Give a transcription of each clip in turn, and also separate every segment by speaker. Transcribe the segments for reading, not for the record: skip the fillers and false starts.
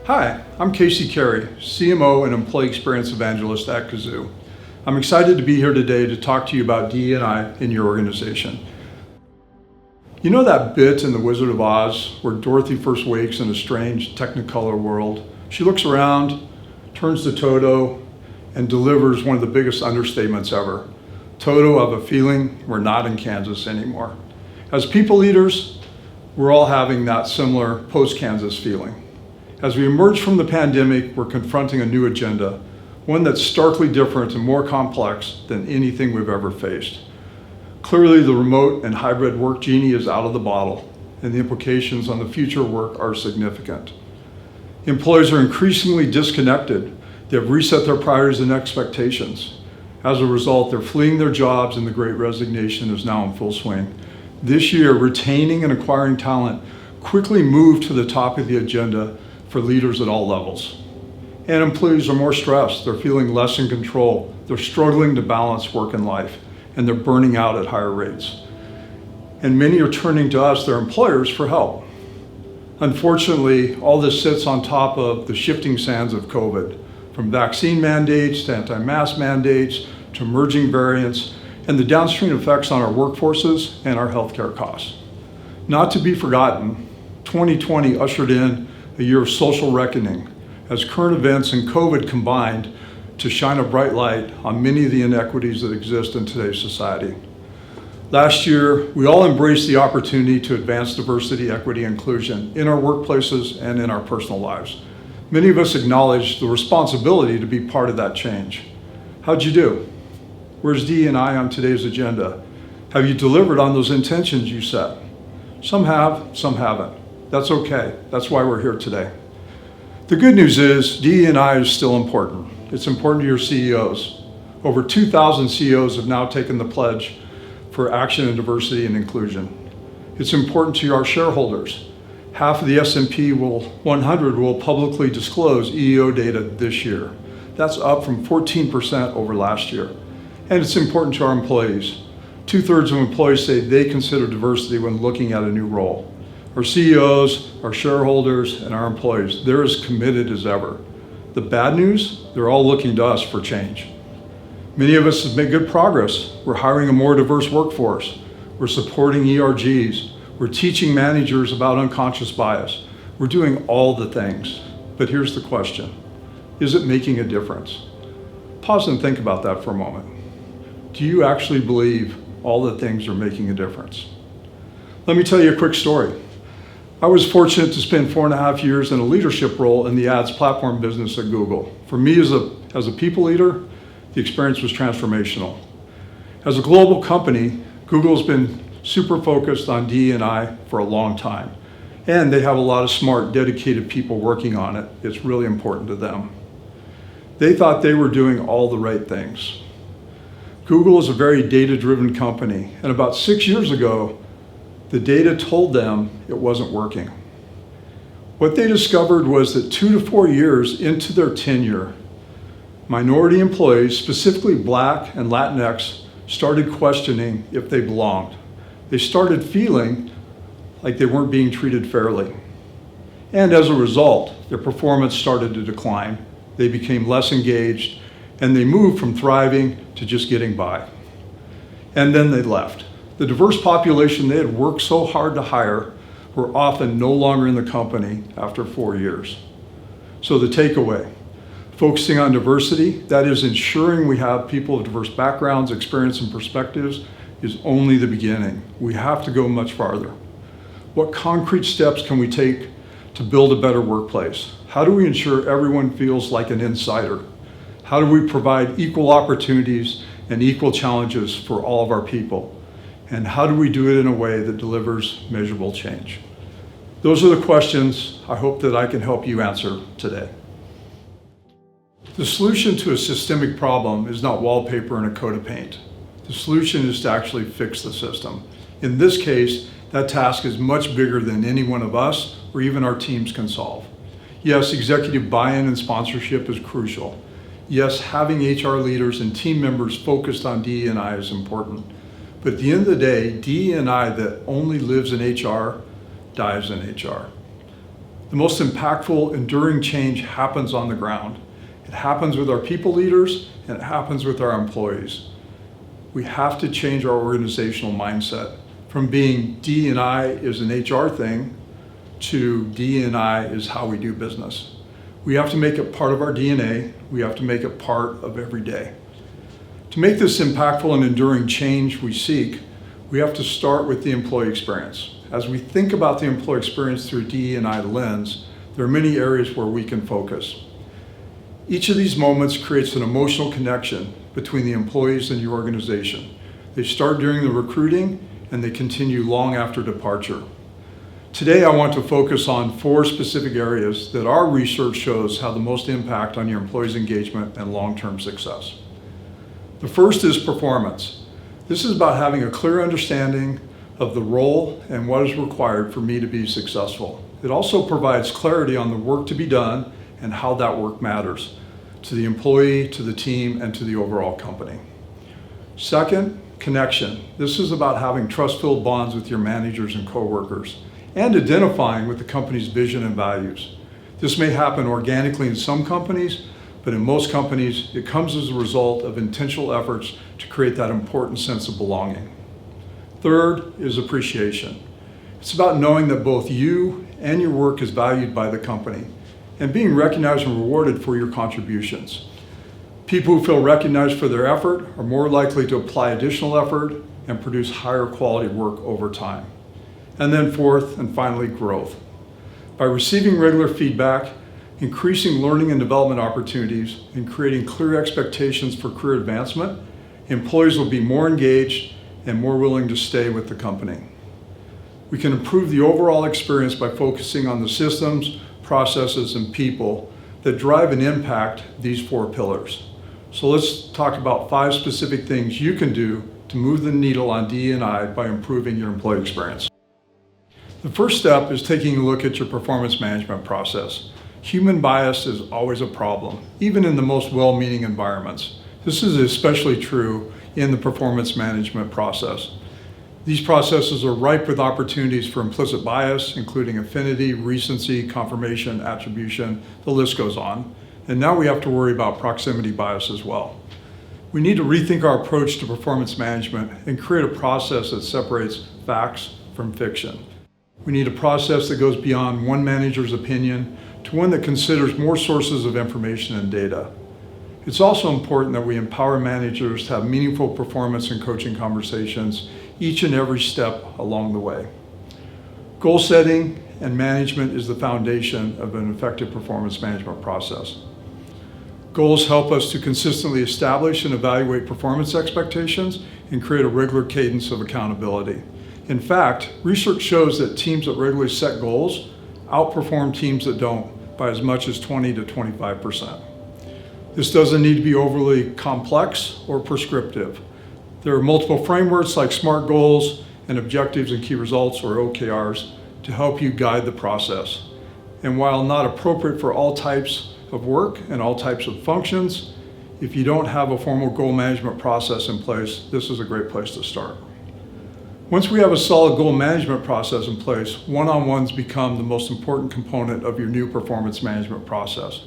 Speaker 1: Hi, I'm Casey Carey, CMO and Employee Experience Evangelist at Kazoo. I'm excited to be here today to talk to you about DE&I in your organization. You know that bit in The Wizard of Oz where Dorothy first wakes in a strange Technicolor world? She looks around, turns to Toto, and delivers one of the biggest understatements ever. Toto, I have a feeling we're not in Kansas anymore. As people leaders, we're all having that similar post-Kansas feeling. As we emerge from the pandemic, we're confronting a new agenda, one that's starkly different and more complex than anything we've ever faced. Clearly, the remote and hybrid work genie is out of the bottle, and the implications on the future work are significant. Employees are increasingly disconnected. They have reset their priorities and expectations. As a result, they're fleeing their jobs, and the Great Resignation is now in full swing. This year, retaining and acquiring talent quickly moved to the top of the agenda for leaders at all levels. And employees are more stressed, they're feeling less in control, they're struggling to balance work and life, and they're burning out at higher rates. And many are turning to us, their employers, for help. Unfortunately, all this sits on top of the shifting sands of COVID, from vaccine mandates to anti-mask mandates to emerging variants, and the downstream effects on our workforces and our healthcare costs. Not to be forgotten, 2020 ushered in a year of social reckoning as current events and COVID combined to shine a bright light on many of the inequities that exist in today's society. Last year, we all embraced the opportunity to advance diversity, equity, and inclusion in our workplaces and in our personal lives. Many of us acknowledged the responsibility to be part of that change. How'd you do? Where's DE&I on today's agenda? Have you delivered on those intentions you set? Some have, some haven't. That's okay. That's why we're here today. The good news is DE&I is still important. It's important to your CEOs. Over 2,000 CEOs have now taken the pledge for action in diversity and inclusion. It's important to our shareholders. Half of the S&P 100 will publicly disclose EEO data this year. That's up from 14% over last year. And it's important to our employees. 2/3 of employees say they consider diversity when looking at a new role. Our CEOs, our shareholders, and our employees, they're as committed as ever. The bad news, they're all looking to us for change. Many of us have made good progress. We're hiring a more diverse workforce. We're supporting ERGs. We're teaching managers about unconscious bias. We're doing all the things. But here's the question. Is it making a difference? Pause and think about that for a moment. Do you actually believe all the things are making a difference? Let me tell you a quick story. I was fortunate to spend 4.5 years in a leadership role in the ads platform business at Google. For me as a people leader, the experience was transformational. As a global company, Google's been super focused on DE&I for a long time. And they have a lot of smart, dedicated people working on it. It's really important to them. They thought they were doing all the right things. Google is a very data-driven company, and about 6 years ago, the data told them it wasn't working. What they discovered was that 2 to 4 years into their tenure, minority employees, specifically Black and Latinx, started questioning if they belonged. They started feeling like they weren't being treated fairly. And as a result, their performance started to decline. They became less engaged, and they moved from thriving to just getting by. And then they left. The diverse population they had worked so hard to hire were often no longer in the company after 4 years. So the takeaway, focusing on diversity, that is ensuring we have people of diverse backgrounds, experience, and perspectives, is only the beginning. We have to go much farther. What concrete steps can we take to build a better workplace? How do we ensure everyone feels like an insider? How do we provide equal opportunities and equal challenges for all of our people? And how do we do it in a way that delivers measurable change? Those are the questions I hope that I can help you answer today. The solution to a systemic problem is not wallpaper and a coat of paint. The solution is to actually fix the system. In this case, that task is much bigger than any one of us or even our teams can solve. Yes, executive buy-in and sponsorship is crucial. Yes, having HR leaders and team members focused on DE&I is important. But at the end of the day, DE&I that only lives in HR dies in HR. The most impactful, enduring change happens on the ground. It happens with our people leaders, and it happens with our employees. We have to change our organizational mindset from being D&I is an HR thing to D&I is how we do business. We have to make it part of our DNA. We have to make it part of every day. To make this impactful and enduring change we seek, we have to start with the employee experience. As we think about the employee experience through a D&I lens, there are many areas where we can focus. Each of these moments creates an emotional connection between the employees and your organization. They start during the recruiting and they continue long after departure. Today, I want to focus on 4 specific areas that our research shows have the most impact on your employees' engagement and long-term success. The first is performance. This is about having a clear understanding of the role and what is required for me to be successful. It also provides clarity on the work to be done and how that work matters to the employee, to the team, and to the overall company. Second, connection. This is about having trust-filled bonds with your managers and coworkers and identifying with the company's vision and values. This may happen organically in some companies, but in most companies, it comes as a result of intentional efforts to create that important sense of belonging. Third is appreciation. It's about knowing that both you and your work is valued by the company and being recognized and rewarded for your contributions. People who feel recognized for their effort are more likely to apply additional effort and produce higher quality work over time. And then fourth and finally, growth. By receiving regular feedback, increasing learning and development opportunities, and creating clear expectations for career advancement, employees will be more engaged and more willing to stay with the company. We can improve the overall experience by focusing on the systems, processes, and people that drive and impact these 4 pillars. So let's talk about 5 specific things you can do to move the needle on D&I by improving your employee experience. The first step is taking a look at your performance management process. Human bias is always a problem, even in the most well-meaning environments. This is especially true in the performance management process. These processes are ripe with opportunities for implicit bias, including affinity, recency, confirmation, attribution, the list goes on. And now we have to worry about proximity bias as well. We need to rethink our approach to performance management and create a process that separates facts from fiction. We need a process that goes beyond one manager's opinion to one that considers more sources of information and data. It's also important that we empower managers to have meaningful performance and coaching conversations each and every step along the way. Goal setting and management is the foundation of an effective performance management process. Goals help us to consistently establish and evaluate performance expectations and create a regular cadence of accountability. In fact, research shows that teams that regularly set goals outperform teams that don't by as much as 20 to 25%. This doesn't need to be overly complex or prescriptive. There are multiple frameworks like SMART goals and objectives and key results, or OKRs, to help you guide the process. And while not appropriate for all types of work and all types of functions, if you don't have a formal goal management process in place, this is a great place to start. Once we have a solid goal management process in place, one-on-ones become the most important component of your new performance management process.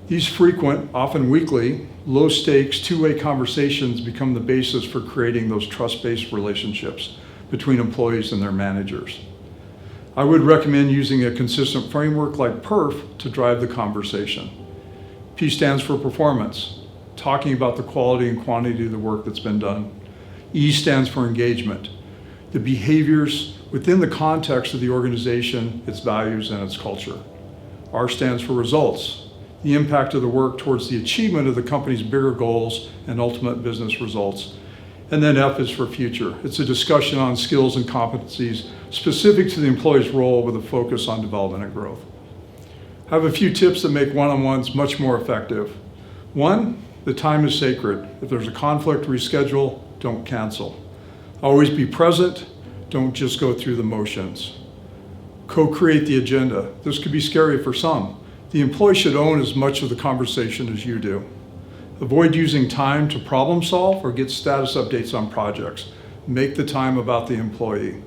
Speaker 1: These frequent, often weekly, low-stakes, two-way conversations become the basis for creating those trust-based relationships between employees and their managers. I would recommend using a consistent framework like PERF to drive the conversation. P stands for performance, talking about the quality and quantity of the work that's been done. E stands for engagement, the behaviors within the context of the organization, its values, and its culture. R stands for results, the impact of the work towards the achievement of the company's bigger goals and ultimate business results. And then F is for future. It's a discussion on skills and competencies specific to the employee's role with a focus on development and growth. I have a few tips that make one-on-ones much more effective. 1, the time is sacred. If there's a conflict, reschedule, don't cancel. Always be present, don't just go through the motions. Co-create the agenda. This could be scary for some. The employee should own as much of the conversation as you do. Avoid using time to problem solve or get status updates on projects. Make the time about the employee.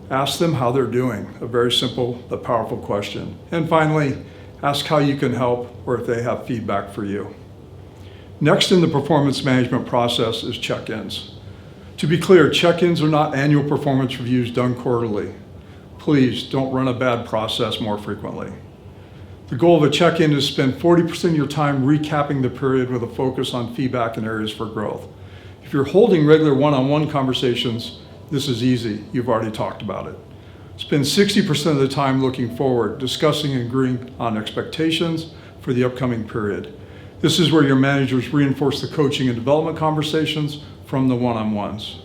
Speaker 1: Ask them how they're doing, a very simple but powerful question. And finally, ask how you can help or if they have feedback for you. Next in the performance management process is check-ins. To be clear, check-ins are not annual performance reviews done quarterly. Please don't run a bad process more frequently. The goal of a check-in is to spend 40% of your time recapping the period with a focus on feedback and areas for growth. If you're holding regular one-on-one conversations, this is easy. You've already talked about it. Spend 60% of the time looking forward, discussing and agreeing on expectations for the upcoming period. This is where your managers reinforce the coaching and development conversations from the one-on-ones.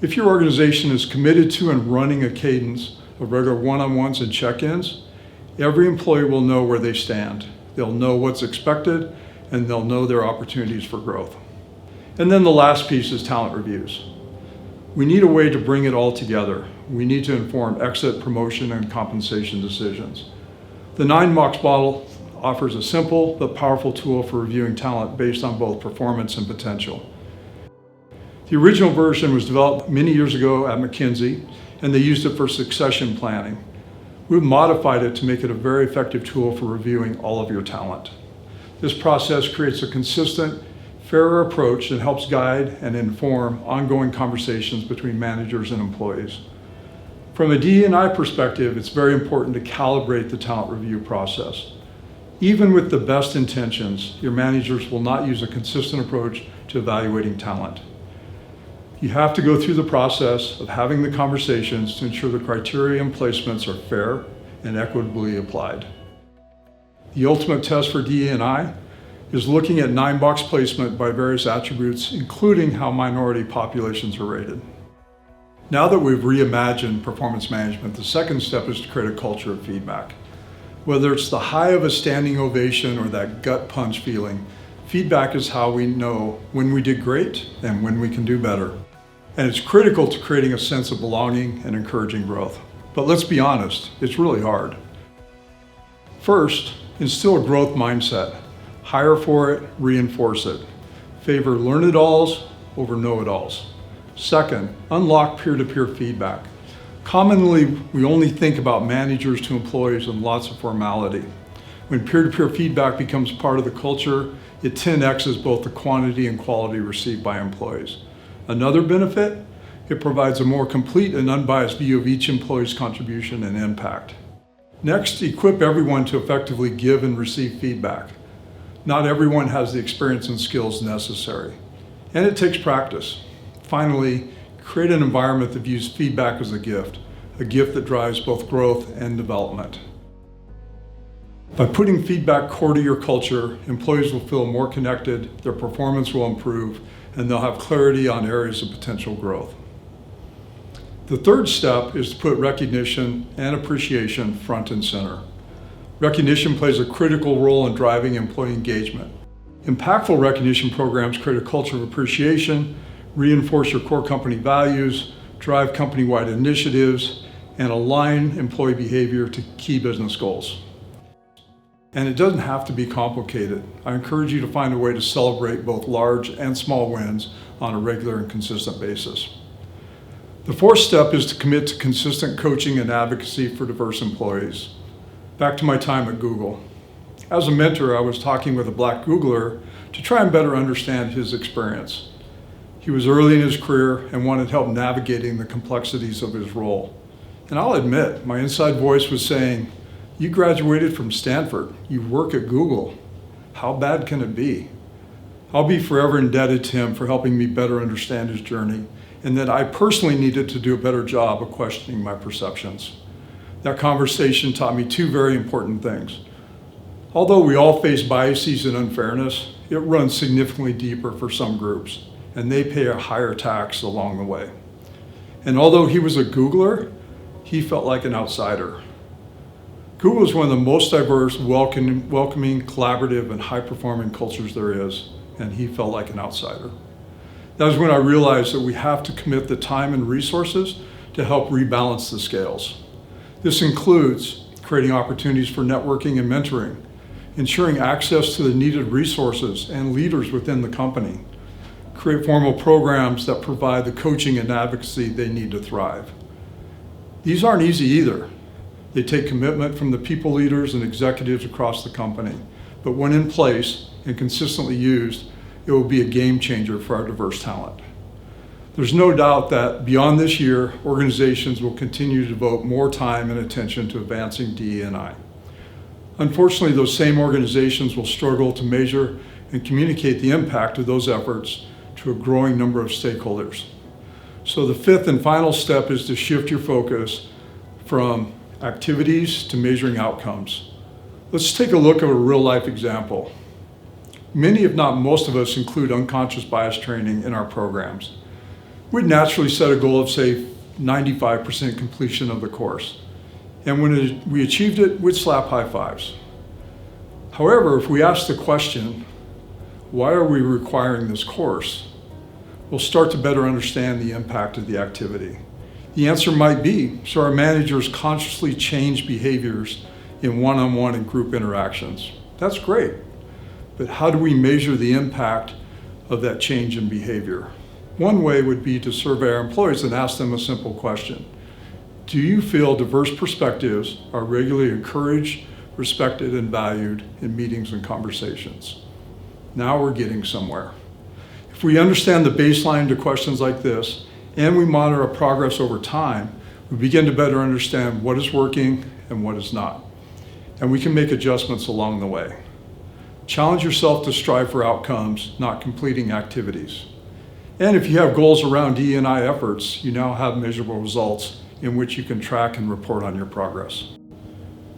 Speaker 1: If your organization is committed to and running a cadence of regular one-on-ones and check-ins, every employee will know where they stand. They'll know what's expected, and they'll know their opportunities for growth. And then the last piece is talent reviews. We need a way to bring it all together. We need to inform exit, promotion, and compensation decisions. The 9-box model offers a simple but powerful tool for reviewing talent based on both performance and potential. The original version was developed many years ago at McKinsey, and they used it for succession planning. We've modified it to make it a very effective tool for reviewing all of your talent. This process creates a consistent, fairer approach that helps guide and inform ongoing conversations between managers and employees. From a DE&I perspective, it's very important to calibrate the talent review process. Even with the best intentions, your managers will not use a consistent approach to evaluating talent. You have to go through the process of having the conversations to ensure the criteria and placements are fair and equitably applied. The ultimate test for DE&I is looking at 9-box placement by various attributes, including how minority populations are rated. Now that we've reimagined performance management, the second step is to create a culture of feedback. Whether it's the high of a standing ovation or that gut punch feeling, feedback is how we know when we did great and when we can do better. And it's critical to creating a sense of belonging and encouraging growth. But let's be honest, it's really hard. First, instill a growth mindset. Hire for it, reinforce it. Favor learn-it-alls over know-it-alls. Second, unlock peer-to-peer feedback. Commonly, we only think about managers to employees and lots of formality. When peer-to-peer feedback becomes part of the culture, it 10x's both the quantity and quality received by employees. Another benefit, it provides a more complete and unbiased view of each employee's contribution and impact. Next, equip everyone to effectively give and receive feedback. Not everyone has the experience and skills necessary, and it takes practice. Finally, create an environment that views feedback as a gift that drives both growth and development. By putting feedback core to your culture, employees will feel more connected, their performance will improve, and they'll have clarity on areas of potential growth. The third step is to put recognition and appreciation front and center. Recognition plays a critical role in driving employee engagement. Impactful recognition programs create a culture of appreciation, reinforce your core company values, drive company-wide initiatives, and align employee behavior to key business goals. And it doesn't have to be complicated. I encourage you to find a way to celebrate both large and small wins on a regular and consistent basis. The fourth step is to commit to consistent coaching and advocacy for diverse employees. Back to my time at Google. As a mentor, I was talking with a Black Googler to try and better understand his experience. He was early in his career and wanted help navigating the complexities of his role. And I'll admit, my inside voice was saying, "You graduated from Stanford, you work at Google. How bad can it be?" I'll be forever indebted to him for helping me better understand his journey, and that I personally needed to do a better job of questioning my perceptions. That conversation taught me two very important things. Although we all face biases and unfairness, it runs significantly deeper for some groups, and they pay a higher tax along the way. And although he was a Googler, he felt like an outsider. Google is one of the most diverse, welcoming, collaborative, and high-performing cultures there is, and he felt like an outsider. That was when I realized that we have to commit the time and resources to help rebalance the scales. This includes creating opportunities for networking and mentoring, ensuring access to the needed resources and leaders within the company, create formal programs that provide the coaching and advocacy they need to thrive. These aren't easy either. They take commitment from the people leaders and executives across the company. But when in place and consistently used, it will be a game changer for our diverse talent. There's no doubt that beyond this year, organizations will continue to devote more time and attention to advancing DE&I. Unfortunately, those same organizations will struggle to measure and communicate the impact of those efforts to a growing number of stakeholders. So the fifth and final step is to shift your focus from activities to measuring outcomes. Let's take a look at a real-life example. Many, if not most of us, include unconscious bias training in our programs. We'd naturally set a goal of, say, 95% completion of the course. And when we achieved it, we'd slap high fives. However, if we ask the question, why are we requiring this course? We'll start to better understand the impact of the activity. The answer might be, so our managers consciously change behaviors in one-on-one and group interactions. That's great, but how do we measure the impact of that change in behavior? One way would be to survey our employees and ask them a simple question. Do you feel diverse perspectives are regularly encouraged, respected, and valued in meetings and conversations? Now we're getting somewhere. If we understand the baseline to questions like this, and we monitor our progress over time, we begin to better understand what is working and what is not. And we can make adjustments along the way. Challenge yourself to strive for outcomes, not completing activities. And if you have goals around DE&I efforts, you now have measurable results in which you can track and report on your progress.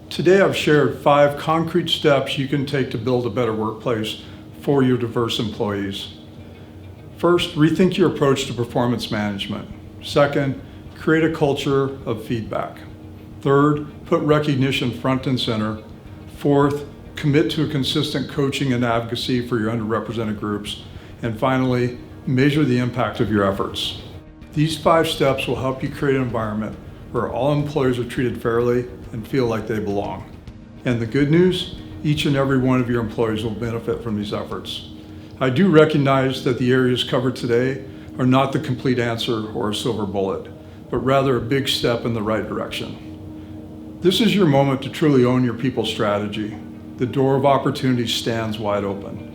Speaker 1: Today I've shared 5 concrete steps you can take to build a better workplace for your diverse employees. First, rethink your approach to performance management. Second, create a culture of feedback. Third, put recognition front and center. Fourth, commit to a consistent coaching and advocacy for your underrepresented groups. And finally, measure the impact of your efforts. These 5 steps will help you create an environment where all employees are treated fairly and feel like they belong. And the good news, each and every one of your employees will benefit from these efforts. I do recognize that the areas covered today are not the complete answer or a silver bullet, but rather a big step in the right direction. This is your moment to truly own your people strategy. The door of opportunity stands wide open.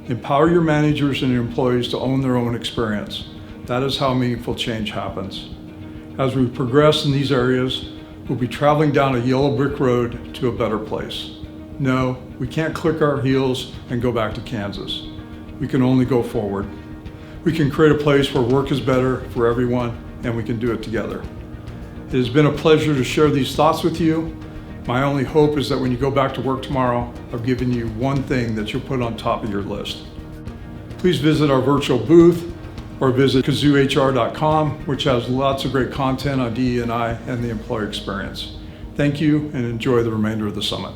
Speaker 1: Empower your managers and your employees to own their own experience. That is how meaningful change happens. As we progress in these areas, we'll be traveling down a yellow brick road to a better place. No, we can't click our heels and go back to Kansas. We can only go forward. We can create a place where work is better for everyone, and we can do it together. It has been a pleasure to share these thoughts with you. My only hope is that when you go back to work tomorrow, I've given you one thing that you'll put on top of your list. Please visit our virtual booth or visit kazoohr.com, which has lots of great content on DE&I and the employee experience. Thank you, and enjoy the remainder of the summit.